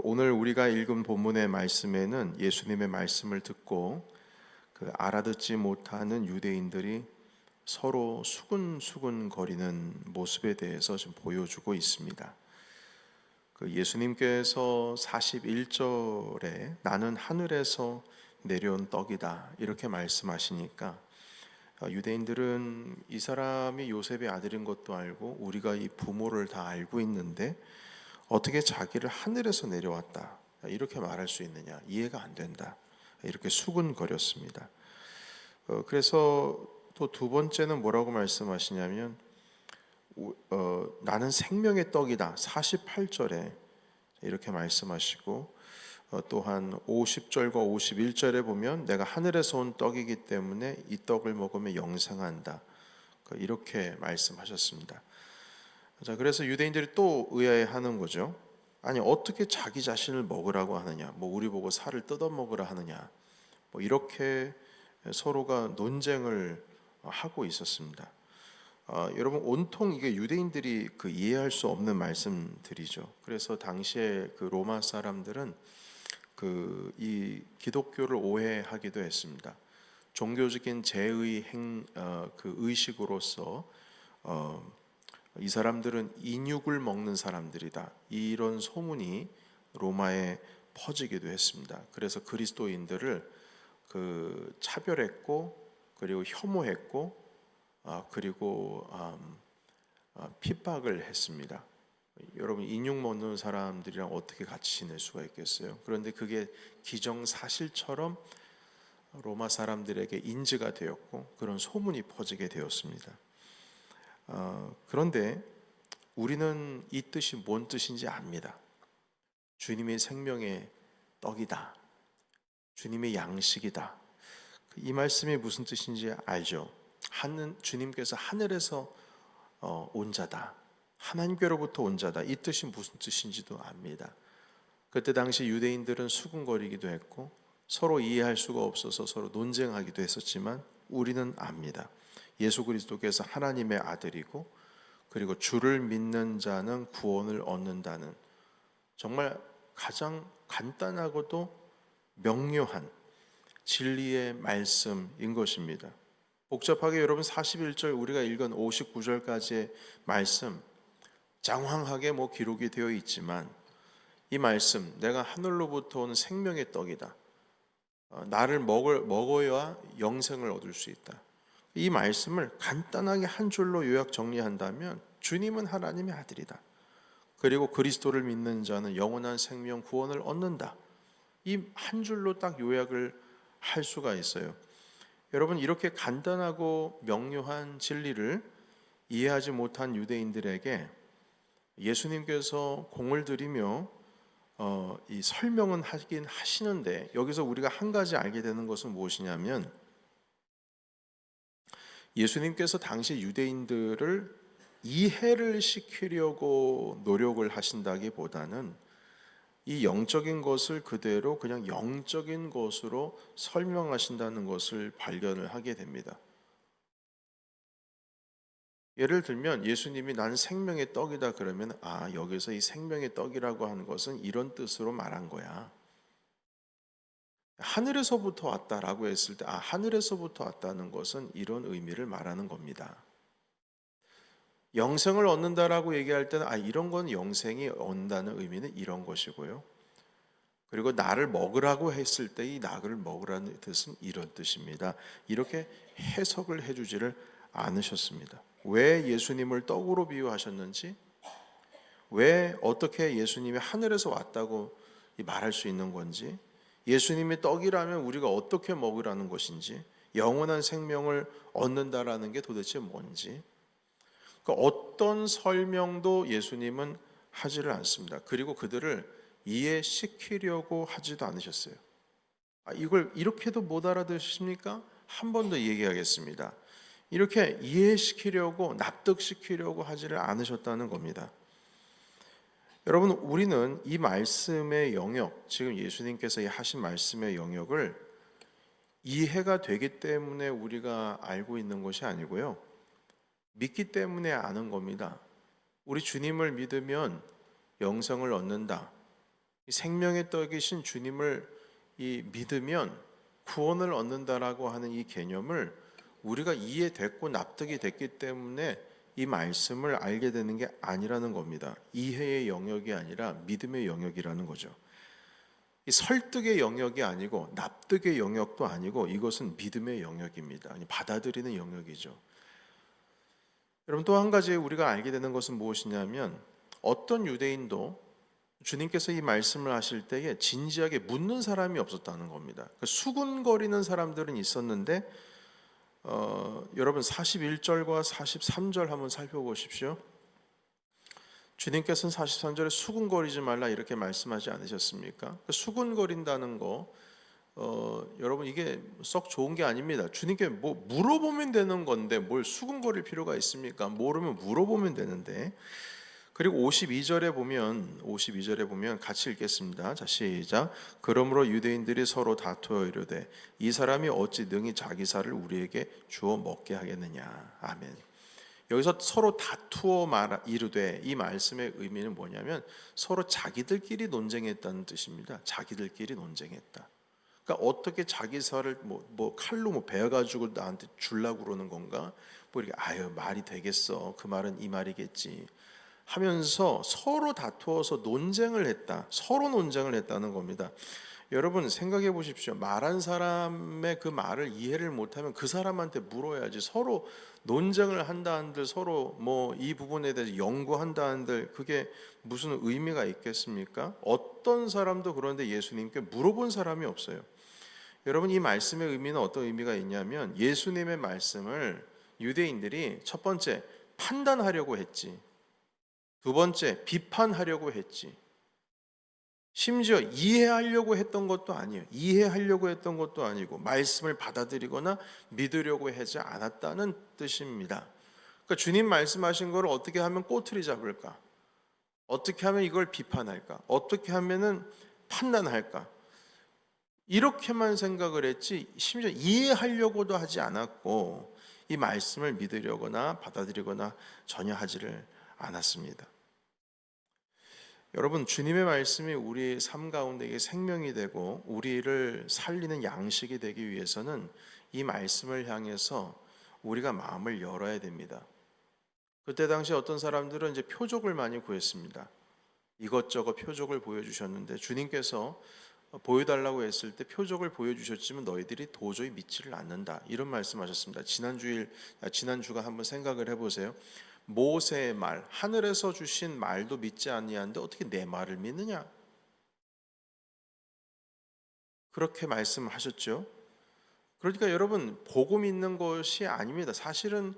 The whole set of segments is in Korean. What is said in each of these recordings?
오늘 우리가 읽은 본문의 말씀에는 예수님의 말씀을 듣고 알아듣지 못하는 유대인들이 서로 수근수근 거리는 모습에 대해서 좀 보여주고 있습니다. 예수님께서 41절에 나는 하늘에서 내려온 떡이다 이렇게 말씀하시니까 유대인들은 이 사람이 요셉의 아들인 것도 알고 우리가 이 부모를 다 알고 있는데 어떻게 자기를 하늘에서 내려왔다 이렇게 말할 수 있느냐, 이해가 안 된다, 이렇게 수군거렸습니다. 그래서 또 두 번째는 뭐라고 말씀하시냐면 나는 생명의 떡이다 48절에 이렇게 말씀하시고, 또한 50절과 51절에 보면 내가 하늘에서 온 떡이기 때문에 이 떡을 먹으면 영생한다 이렇게 말씀하셨습니다. 자, 그래서 유대인들이 또 의아해하는 거죠. 아니, 어떻게 자기 자신을 먹으라고 하느냐, 우리 보고 살을 뜯어 먹으라 하느냐, 이렇게 서로가 논쟁을 하고 있었습니다. 여러분, 온통 이게 유대인들이 이해할 수 없는 말씀들이죠. 그래서 당시에 로마 사람들은 이 기독교를 오해하기도 했습니다. 종교적인 제의 의식으로서 이 사람들은 인육을 먹는 사람들이다 이런 소문이 로마에 퍼지기도 했습니다. 그래서 그리스도인들을 차별했고, 그리고 혐오했고, 그리고 핍박을 했습니다. 여러분, 인육 먹는 사람들이랑 어떻게 같이 지낼 수가 있겠어요? 그런데 그게 기정사실처럼 로마 사람들에게 인지가 되었고 그런 소문이 퍼지게 되었습니다. 그런데 우리는 이 뜻이 뭔 뜻인지 압니다. 주님의 생명의 떡이다, 주님의 양식이다, 이 말씀이 무슨 뜻인지 알죠? 주님께서 하늘에서 온 자다, 하나님께로부터 온 자다, 이 뜻이 무슨 뜻인지도 압니다. 그때 당시 유대인들은 수군거리기도 했고 서로 이해할 수가 없어서 서로 논쟁하기도 했었지만 우리는 압니다. 예수 그리스도께서 하나님의 아들이고, 그리고 주를 믿는 자는 구원을 얻는다는 정말 가장 간단하고도 명료한 진리의 말씀인 것입니다. 복잡하게 여러분 41절 우리가 읽은 59절까지의 말씀 장황하게 기록이 되어 있지만, 이 말씀, 내가 하늘로부터 오는 생명의 떡이다, 나를 먹어야 영생을 얻을 수 있다, 이 말씀을 간단하게 한 줄로 요약 정리한다면 주님은 하나님의 아들이다, 그리고 그리스도를 믿는 자는 영원한 생명 구원을 얻는다, 이 한 줄로 딱 요약을 할 수가 있어요. 여러분, 이렇게 간단하고 명료한 진리를 이해하지 못한 유대인들에게 예수님께서 공을 들이며 이 설명은 하긴 하시는데, 여기서 우리가 한 가지 알게 되는 것은 무엇이냐면, 예수님께서 당시 유대인들을 이해를 시키려고 노력을 하신다기보다는 이 영적인 것을 그대로 그냥 영적인 것으로 설명하신다는 것을 발견을 하게 됩니다. 예를 들면 예수님이 나는 생명의 떡이다 그러면, 여기서 이 생명의 떡이라고 하는 것은 이런 뜻으로 말한 거야. 하늘에서부터 왔다라고 했을 때 하늘에서부터 왔다는 것은 이런 의미를 말하는 겁니다. 영생을 얻는다라고 얘기할 때는 이런 건 영생이 온다는 의미는 이런 것이고요. 그리고 나를 먹으라고 했을 때 이 나를 먹으라는 뜻은 이런 뜻입니다. 이렇게 해석을 해주지를 않으셨습니다. 왜 예수님을 떡으로 비유하셨는지, 왜 어떻게 예수님이 하늘에서 왔다고 말할 수 있는 건지, 예수님이 떡이라면 우리가 어떻게 먹으라는 것인지, 영원한 생명을 얻는다라는 게 도대체 뭔지, 어떤 설명도 예수님은 하지를 않습니다. 그리고 그들을 이해시키려고 하지도 않으셨어요. 이걸 이렇게도 못 알아들으십니까? 한 번 더 얘기하겠습니다. 이렇게 이해시키려고, 납득시키려고 하지를 않으셨다는 겁니다. 여러분, 우리는 이 말씀의 영역, 지금 예수님께서 하신 말씀의 영역을 이해가 되기 때문에 우리가 알고 있는 것이 아니고요, 믿기 때문에 아는 겁니다. 우리 주님을 믿으면 영생을 얻는다, 이 생명의 떡이신 주님을 믿으면 구원을 얻는다라고 하는 이 개념을 우리가 이해됐고 납득이 됐기 때문에 이 말씀을 알게 되는 게 아니라는 겁니다. 이해의 영역이 아니라 믿음의 영역이라는 거죠. 이 설득의 영역이 아니고 납득의 영역도 아니고 이것은 믿음의 영역입니다. 아니, 받아들이는 영역이죠. 여러분, 또 한 가지 우리가 알게 되는 것은 무엇이냐면 어떤 유대인도 주님께서 이 말씀을 하실 때에 진지하게 묻는 사람이 없었다는 겁니다. 수군거리는 사람들은 있었는데 여러분 41절과 43절 한번 살펴보십시오. 주님께서는 43절에 수군거리지 말라 이렇게 말씀하지 않으셨습니까? 수군거린다는 거 여러분 이게 썩 좋은 게 아닙니다. 주님께 뭐 물어보면 되는 건데 뭘 수군거릴 필요가 있습니까? 모르면 물어보면 되는데. 그리고 52절에 보면 같이 읽겠습니다. 자, 시작. 그러므로 유대인들이 서로 다투어 이르되 이 사람이 어찌 능히 자기 살을 우리에게 주어 먹게 하겠느냐. 아멘. 여기서 서로 다투어 이르되 이 말씀의 의미는 뭐냐면 서로 자기들끼리 논쟁했다는 뜻입니다. 자기들끼리 논쟁했다. 그러니까 어떻게 자기 살을 뭐 칼로 베어가지고 나한테 주려고 그러는 건가? 뭐 이렇게 말이 되겠어. 그 말은 이 말이겠지. 하면서 서로 다투어서 논쟁을 했다. 서로 논쟁을 했다는 겁니다. 여러분 생각해 보십시오. 말한 사람의 그 말을 이해를 못하면 그 사람한테 물어야지. 서로 논쟁을 한다 한들 서로 뭐 이 부분에 대해서 연구한다 한들 그게 무슨 의미가 있겠습니까? 어떤 사람도 그런데 예수님께 물어본 사람이 없어요. 여러분 이 말씀의 의미는 어떤 의미가 있냐면 예수님의 말씀을 유대인들이 첫 번째 판단하려고 했지. 두 번째, 비판하려고 했지. 심지어 이해하려고 했던 것도 아니에요. 이해하려고 했던 것도 아니고 말씀을 받아들이거나 믿으려고 하지 않았다는 뜻입니다. 그러니까 주님 말씀하신 것을 어떻게 하면 꼬투리 잡을까? 어떻게 하면 이걸 비판할까? 어떻게 하면은 판단할까? 이렇게만 생각을 했지 심지어 이해하려고도 하지 않았고 이 말씀을 믿으려거나 받아들이거나 전혀 하지를 않았습니다. 여러분 주님의 말씀이 우리 삶 가운데 생명이 되고 우리를 살리는 양식이 되기 위해서는 이 말씀을 향해서 우리가 마음을 열어야 됩니다. 그때 당시 어떤 사람들은 이제 표적을 많이 구했습니다. 이것저것 표적을 보여주셨는데 주님께서 보여달라고 했을 때 표적을 보여주셨지만 너희들이 도저히 믿지를 않는다 이런 말씀하셨습니다. 지난주가 한번 생각을 해보세요. 모세의 말, 하늘에서 주신 말도 믿지 아니하는데 어떻게 내 말을 믿느냐? 그렇게 말씀하셨죠. 그러니까 여러분 보고 믿는 것이 아닙니다. 사실은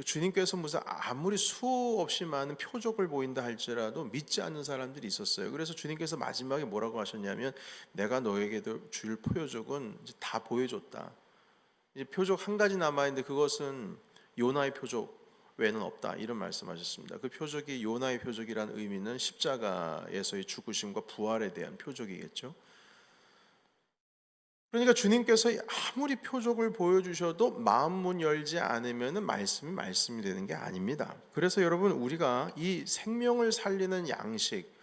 주님께서 무슨 아무리 수없이 많은 표적을 보인다 할지라도 믿지 않는 사람들이 있었어요. 그래서 주님께서 마지막에 뭐라고 하셨냐면 내가 너에게도 줄 표적은 이제 다 보여줬다. 이제 표적 한 가지 남아있는데 그것은 요나의 표적 외에는 없다 이런 말씀하셨습니다. 그 표적이 요나의 표적이라는 의미는 십자가에서의 죽으심과 부활에 대한 표적이겠죠. 그러니까 주님께서 아무리 표적을 보여주셔도 마음 문 열지 않으면 말씀이 되는 게 아닙니다. 그래서 여러분 우리가 이 생명을 살리는 양식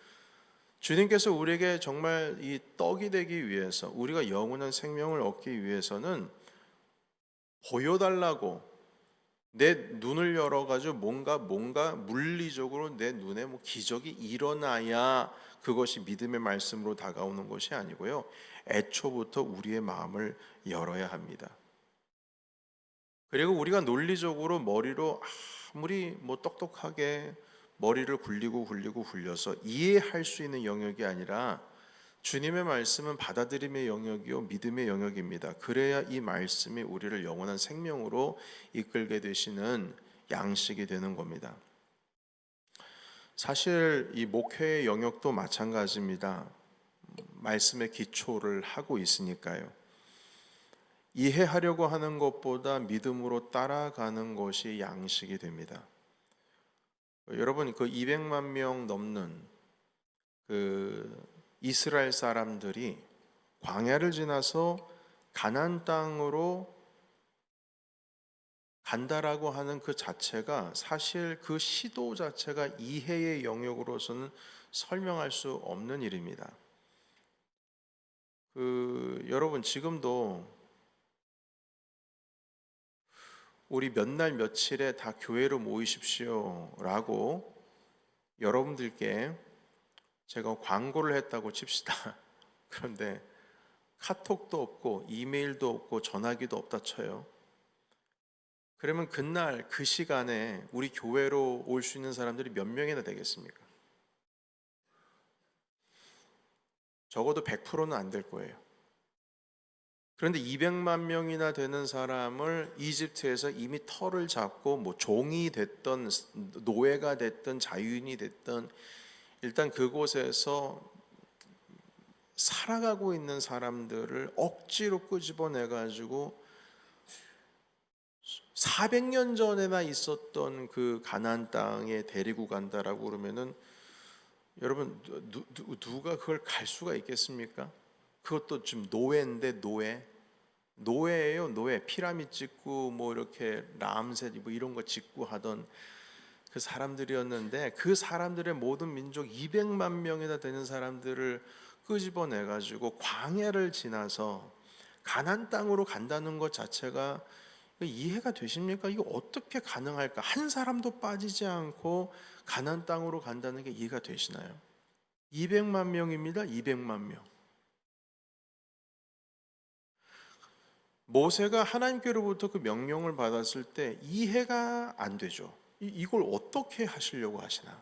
주님께서 우리에게 정말 이 떡이 되기 위해서 우리가 영원한 생명을 얻기 위해서는 보여달라고 내 눈을 열어가지고 뭔가 물리적으로 내 눈에 기적이 일어나야 그것이 믿음의 말씀으로 다가오는 것이 아니고요. 애초부터 우리의 마음을 열어야 합니다. 그리고 우리가 논리적으로 머리로 아무리 똑똑하게 머리를 굴려서 이해할 수 있는 영역이 아니라 주님의 말씀은 받아들임의 영역이요 믿음의 영역입니다. 그래야 이 말씀이 우리를 영원한 생명으로 이끌게 되시는 양식이 되는 겁니다. 사실 이 목회의 영역도 마찬가지입니다. 말씀의 기초를 하고 있으니까요. 이해하려고 하는 것보다 믿음으로 따라가는 것이 양식이 됩니다. 여러분 그 200만 명 넘는 그 이스라엘 사람들이 광야를 지나서 가나안 땅으로 간다라고 하는 그 자체가 사실 그 시도 자체가 이해의 영역으로서는 설명할 수 없는 일입니다. 여러분 지금도 우리 몇 날 며칠에 다 교회로 모이십시오라고 여러분들께 제가 광고를 했다고 칩시다. 그런데 카톡도 없고 이메일도 없고 전화기도 없다 쳐요. 그러면 그날 그 시간에 우리 교회로 올 수 있는 사람들이 몇 명이나 되겠습니까? 적어도 100%는 안 될 거예요. 그런데 200만 명이나 되는 사람을 이집트에서 이미 터를 잡고 뭐 종이 됐던 노예가 됐던 자유인이 됐던 일단 그곳에서 살아가고 있는 사람들을 억지로 끄집어내 가지고 400년 전에나 있었던 그 가나안 땅에 데리고 간다라고 그러면은 여러분 누가 그걸 갈 수가 있겠습니까? 그것도 지금 노예인데 노예예요. 노예. 피라미드 짓고 뭐 이렇게 람셋 뭐 이런 거 짓고 하던 그 사람들이었는데 그 사람들의 모든 민족 200만 명이나 되는 사람들을 끄집어내 가지고 광야를 지나서 가나안 땅으로 간다는 것 자체가 이해가 되십니까? 이거 어떻게 가능할까? 한 사람도 빠지지 않고 가나안 땅으로 간다는 게 이해가 되시나요? 200만 명입니다. 200만 명. 모세가 하나님께로부터 그 명령을 받았을 때 이해가 안 되죠. 이걸 어떻게 하시려고 하시나?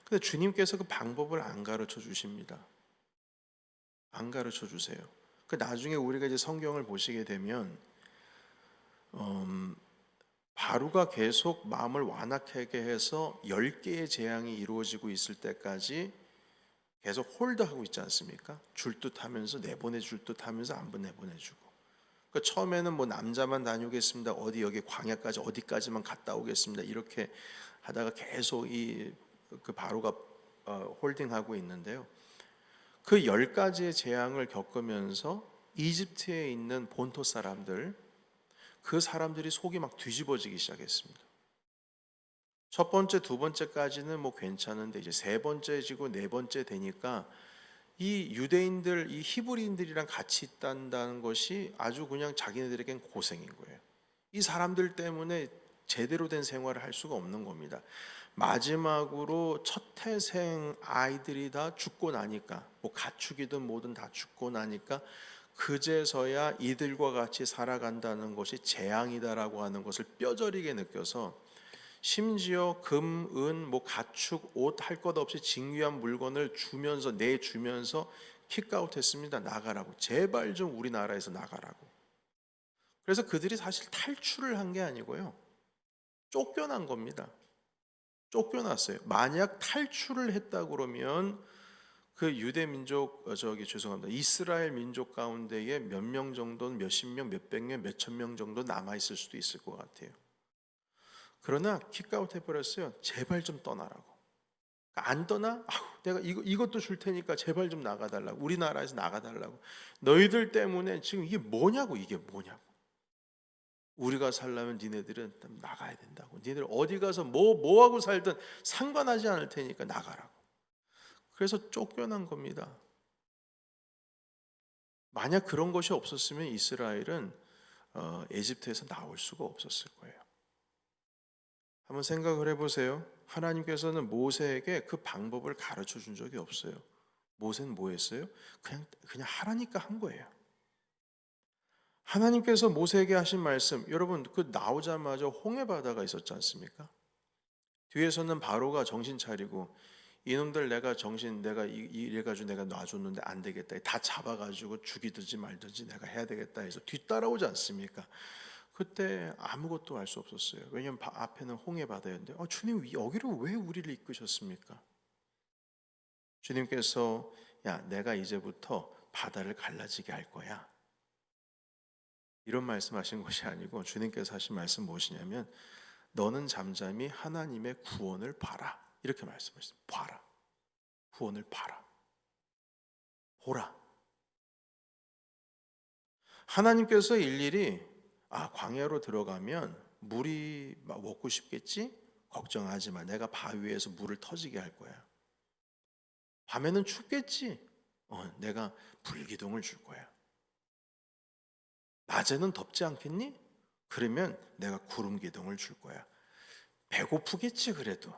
근데 주님께서 그 방법을 안 가르쳐 주십니다. 안 가르쳐 주세요. 그 나중에 우리가 이제 성경을 보시게 되면 바로가 계속 마음을 완악하게 해서 10개의 재앙이 이루어지고 있을 때까지 계속 홀드하고 있지 않습니까? 줄 듯 하면서 내보내 줄 듯 하면서 안 내보내주고. 그 처음에는 뭐 남자만 다녀오겠습니다. 어디 여기 광야까지 어디까지만 갔다 오겠습니다. 이렇게 하다가 계속 그 바로가 홀딩하고 있는데요. 그 10가지의 재앙을 겪으면서 이집트에 있는 본토 사람들, 그 사람들이 속이 막 뒤집어지기 시작했습니다. 첫 번째, 두 번째까지는 뭐 괜찮은데 이제 세 번째지고 네 번째 되니까 이 유대인들, 이 히브리인들이랑 같이 있다는 것이 아주 그냥 자기네들에겐 고생인 거예요. 이 사람들 때문에 제대로 된 생활을 할 수가 없는 겁니다. 마지막으로 첫 태생 아이들이 다 죽고 나니까 뭐 가축이든 뭐든 다 죽고 나니까 그제서야 이들과 같이 살아간다는 것이 재앙이다라고 하는 것을 뼈저리게 느껴서 심지어 금, 은, 뭐 가축, 옷 할 것 없이 진귀한 물건을 주면서 내주면서 킥아웃했습니다. 나가라고. 제발 좀 우리나라에서 나가라고. 그래서 그들이 사실 탈출을 한 게 아니고요. 쫓겨난 겁니다. 쫓겨났어요. 만약 탈출을 했다 그러면 그 유대 민족 죄송합니다. 이스라엘 민족 가운데에 몇 명 정도는 몇십 명, 몇백 명, 몇천 명 정도 남아 있을 수도 있을 것 같아요. 그러나 킥아웃 해버렸어요. 제발 좀 떠나라고. 안 떠나? 내가 이것도 줄 테니까 제발 좀 나가달라고. 우리나라에서 나가달라고. 너희들 때문에 지금 이게 뭐냐고. 우리가 살려면 니네들은 나가야 된다고. 니네들 어디 가서 뭐 하고 살든 상관하지 않을 테니까 나가라고. 그래서 쫓겨난 겁니다. 만약 그런 것이 없었으면 이스라엘은 에집트에서 나올 수가 없었을 거예요. 한번 생각을 해보세요. 하나님께서는 모세에게 그 방법을 가르쳐 준 적이 없어요. 모세는 뭐 했어요? 그냥 하라니까 한 거예요. 하나님께서 모세에게 하신 말씀, 여러분 그 나오자마자 홍해 바다가 있었지 않습니까? 뒤에서는 바로가 정신 차리고 이놈들 내가 이래가지고 내가 놔줬는데 안 되겠다. 다 잡아가지고 죽이든지 말든지 내가 해야 되겠다 해서 뒤따라오지 않습니까? 그때 아무것도 할 수 없었어요. 왜냐하면 앞에는 홍해 바다였는데 주님 여기로 왜 우리를 이끄셨습니까? 주님께서 내가 이제부터 바다를 갈라지게 할 거야. 이런 말씀하신 것이 아니고 주님께서 하신 말씀 무엇이냐면 너는 잠잠히 하나님의 구원을 봐라. 이렇게 말씀하셨습니다. 봐라. 구원을 봐라. 보라. 하나님께서 일일이 아, 광야로 들어가면 물이 막 먹고 싶겠지? 걱정하지 마. 내가 바위에서 물을 터지게 할 거야. 밤에는 춥겠지? 내가 불기둥을 줄 거야. 낮에는 덥지 않겠니? 그러면 내가 구름 기둥을 줄 거야. 배고프겠지 그래도.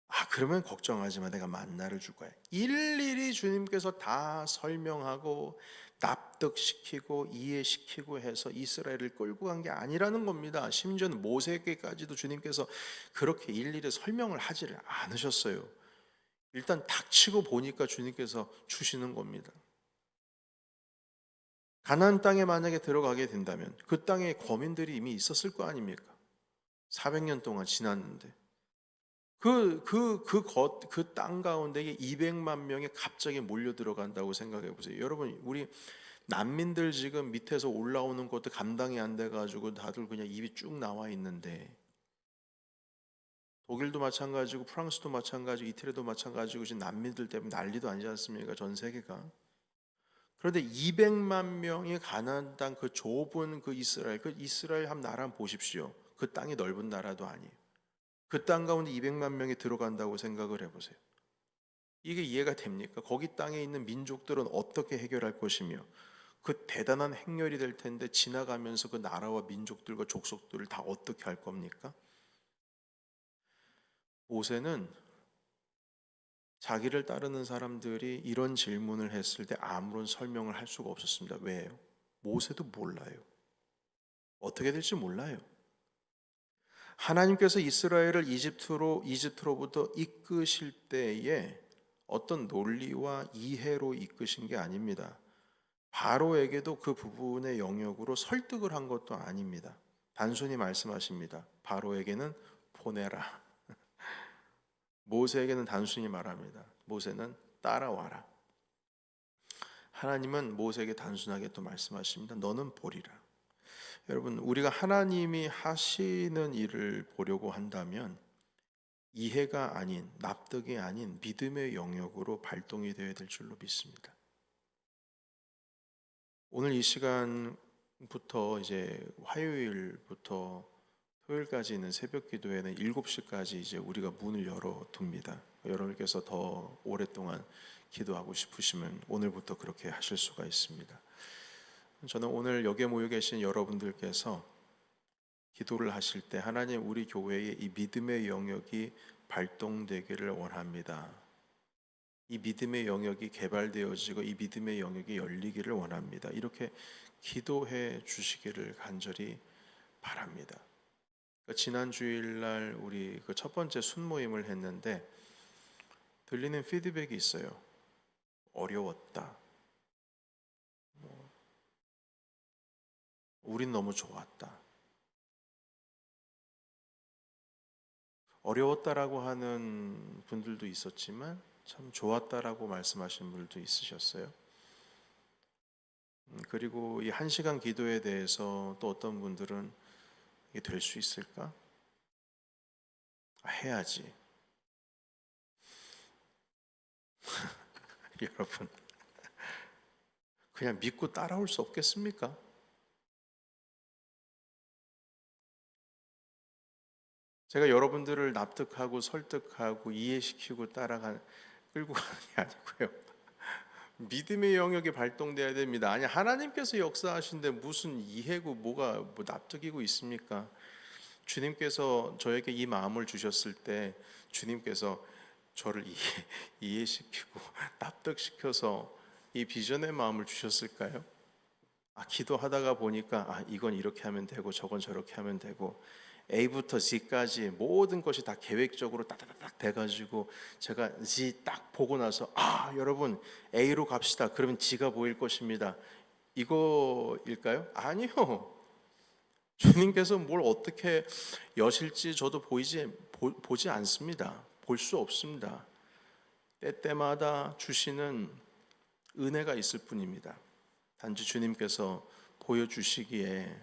아, 그러면 걱정하지 마. 내가 만나를 줄 거야. 일일이 주님께서 다 설명하고 납득시키고 이해시키고 해서 이스라엘을 끌고 간 게 아니라는 겁니다. 심지어는 모세에게까지도 주님께서 그렇게 일일이 설명을 하지를 않으셨어요. 일단 닥치고 보니까 주님께서 주시는 겁니다. 가나안 땅에 만약에 들어가게 된다면 그 땅에 거민들이 이미 있었을 거 아닙니까? 400년 동안 지났는데 그 땅 가운데 200만 명이 갑자기 몰려 들어간다고 생각해 보세요. 여러분, 우리 난민들 지금 밑에서 올라오는 것도 감당이 안 돼가지고 다들 그냥 입이 쭉 나와 있는데, 독일도 마찬가지고 프랑스도 마찬가지고 이태리도 마찬가지고 지금 난민들 때문에 난리도 아니지 않습니까? 전 세계가. 그런데 200만 명이 가나안 땅 그 좁은 그 이스라엘 한 나라 한번 보십시오. 그 땅이 넓은 나라도 아니에요. 그 땅 가운데 200만 명이 들어간다고 생각을 해보세요. 이게 이해가 됩니까? 거기 땅에 있는 민족들은 어떻게 해결할 것이며 그 대단한 행렬이 될 텐데 지나가면서 그 나라와 민족들과 족속들을 다 어떻게 할 겁니까? 모세는 자기를 따르는 사람들이 이런 질문을 했을 때 아무런 설명을 할 수가 없었습니다. 왜요? 모세도 몰라요. 어떻게 될지 몰라요. 하나님께서 이스라엘을 이집트로부터 이끄실 때에 어떤 논리와 이해로 이끄신 게 아닙니다. 바로에게도 그 부분의 영역으로 설득을 한 것도 아닙니다. 단순히 말씀하십니다. 바로에게는 보내라. 모세에게는 단순히 말합니다. 모세는 따라와라. 하나님은 모세에게 단순하게 또 말씀하십니다. 너는 보리라. 여러분, 우리가 하나님이 하시는 일을 보려고 한다면 이해가 아닌, 납득이 아닌 믿음의 영역으로 발동이 되어야 될 줄로 믿습니다. 오늘 이 시간부터 이제 화요일부터 토요일까지 있는 새벽 기도회는 7시까지 이제 우리가 문을 열어둡니다. 여러분께서 더 오랫동안 기도하고 싶으시면 오늘부터 그렇게 하실 수가 있습니다. 저는 오늘 여기에 모여 계신 여러분들께서 기도를 하실 때 하나님, 우리 교회의 이 믿음의 영역이 발동되기를 원합니다. 이 믿음의 영역이 개발되어지고 이 믿음의 영역이 열리기를 원합니다. 이렇게 기도해 주시기를 간절히 바랍니다. 지난 주일날 우리 그 첫 번째 순모임을 했는데 들리는 피드백이 있어요. 어려웠다. 우린 너무 좋았다. 어려웠다라고 하는 분들도 있었지만 참 좋았다라고 말씀하시는 분들도 있으셨어요. 그리고 이 1시간 기도에 대해서 또 어떤 분들은 이게 될 수 있을까? 해야지. 여러분, 그냥 믿고 따라올 수 없겠습니까? 제가 여러분들을 납득하고 설득하고 이해시키고 끌고 가는 게 아니고요. 믿음의 영역이 발동돼야 됩니다. 아니, 하나님께서 역사하신데 무슨 이해고 뭐가 납득이고 있습니까? 주님께서 저에게 이 마음을 주셨을 때 주님께서 저를 이해시키고 납득시켜서 이 비전의 마음을 주셨을까요? 기도하다가 보니까 이건 이렇게 하면 되고 저건 저렇게 하면 되고 A부터 Z까지 모든 것이 다 계획적으로 따다닥 돼가지고 제가 Z 딱 보고 나서 여러분 A로 갑시다. 그러면 G가 보일 것입니다. 이거일까요? 아니요. 주님께서 뭘 어떻게 여실지 저도 보지 않습니다. 볼 수 없습니다. 때때마다 주시는 은혜가 있을 뿐입니다. 단지 주님께서 보여주시기에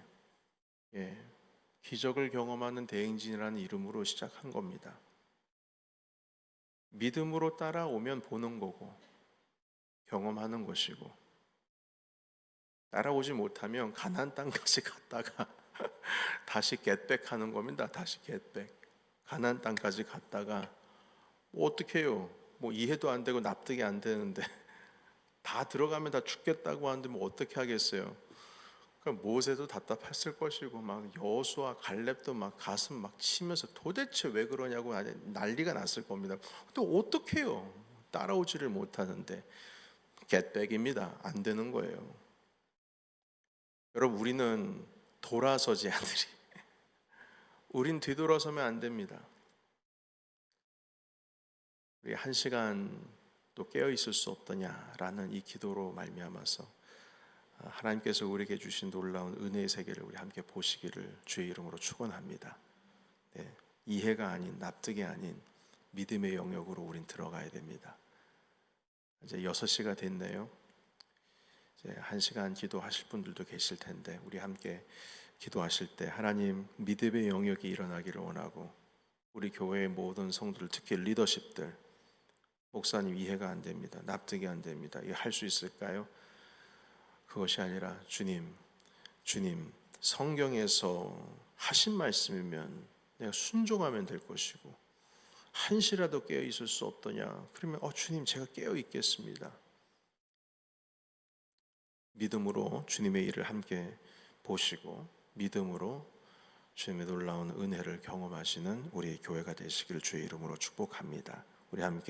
기적을 경험하는 대행진이라는 이름으로 시작한 겁니다. 믿음으로 따라오면 보는 거고 경험하는 것이고, 따라오지 못하면 가나안 땅까지 갔다가 다시 겟백하는 겁니다. 다시 겟백. 가나안 땅까지 갔다가 뭐 어떻게 해요? 뭐 이해도 안 되고 납득이 안 되는데 다 들어가면 다 죽겠다고 하는데 뭐 어떻게 하겠어요? 그러니까 모세도 답답했을 것이고 막 여호수아 갈렙도 막 가슴 막 치면서 도대체 왜 그러냐고 난리가 났을 겁니다. 또 어떻게 해요? 따라오지를 못하는데 겟백입니다. 안 되는 거예요. 여러분, 우리는 돌아서지 않으리. 우린 뒤돌아서면 안 됩니다. 우리 한 시간 또 깨어 있을 수 없더냐라는 이 기도로 말미암아서 하나님께서 우리에게 주신 놀라운 은혜의 세계를 우리 함께 보시기를 주의 이름으로 축원합니다. 네, 이해가 아닌, 납득이 아닌 믿음의 영역으로 우린 들어가야 됩니다. 이제 6시가 됐네요. 이제 1시간 기도하실 분들도 계실 텐데 우리 함께 기도하실 때 하나님 믿음의 영역이 일어나기를 원하고 우리 교회의 모든 성도들, 특히 리더십들, 목사님 이해가 안 됩니다. 납득이 안 됩니다. 이거 할 수 있을까요? 그것이 아니라 주님 성경에서 하신 말씀이면 내가 순종하면 될 것이고 한시라도 깨어 있을 수 없더냐? 그러면 주님 제가 깨어 있겠습니다. 믿음으로 주님의 일을 함께 보시고 믿음으로 주님의 놀라운 은혜를 경험하시는 우리 교회가 되시기를 주의 이름으로 축복합니다. 우리 함께